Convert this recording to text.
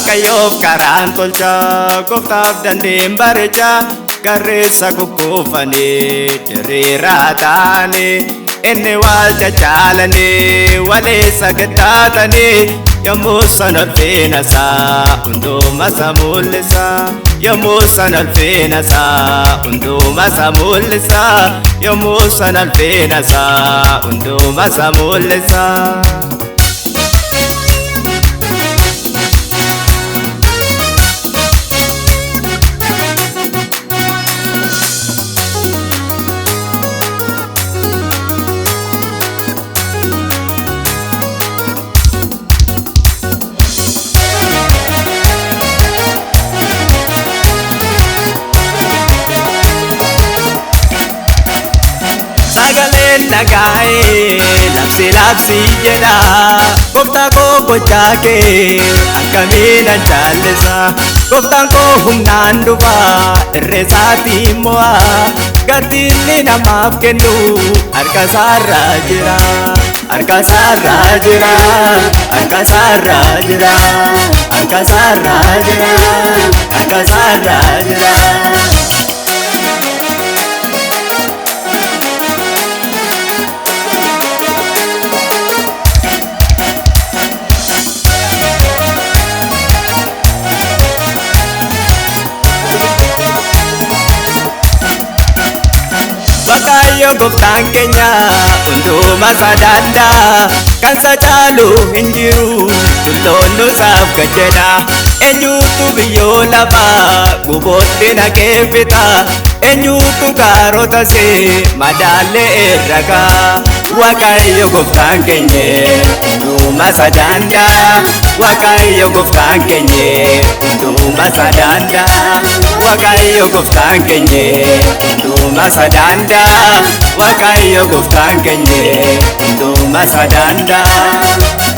Waaqayyoof karaan tolcha gooftaaf dandeen bareecha garreessa kukkuufanii diriiraa ta'anii inni wal cacaalanii waleessa gattaatanii yommuu san ulfina isaa hunduma isa mul'isa yommuu san ulfina isaa hunduma isa mul'isa yommuu san ulfina isaa hunduma isa mul'isa. Sagaleen nagaa'ee labsi jedha gooftaa koo gochaa kee akkamiin jaallisa gooftaan koo humnaan dhufa irree isaatii mo'a gatiin namaaf kennu harka isaarra jira harka isaarra jira harka isaarra jira harka isaarra jira harka isaarra jira. Waaqayyo gooftaan keenya hunduma isaa danda'a kan isa caalu hin jiru tulloonni isaaf gajjedha eenyuutu biyyoo lafaa gubootti naqee fixa eenyuutu kaarota see madaalee irra ka'a Waaqayyo gooftaan keenya hunduma isaa danda'a Waaqayyo gooftaan keenya hunduma isaa danda'a Waaqayyo gooftaan keenya hunduma isaa danda'a Waaqayyo gooftaan keenya hunduma isaa danda'a.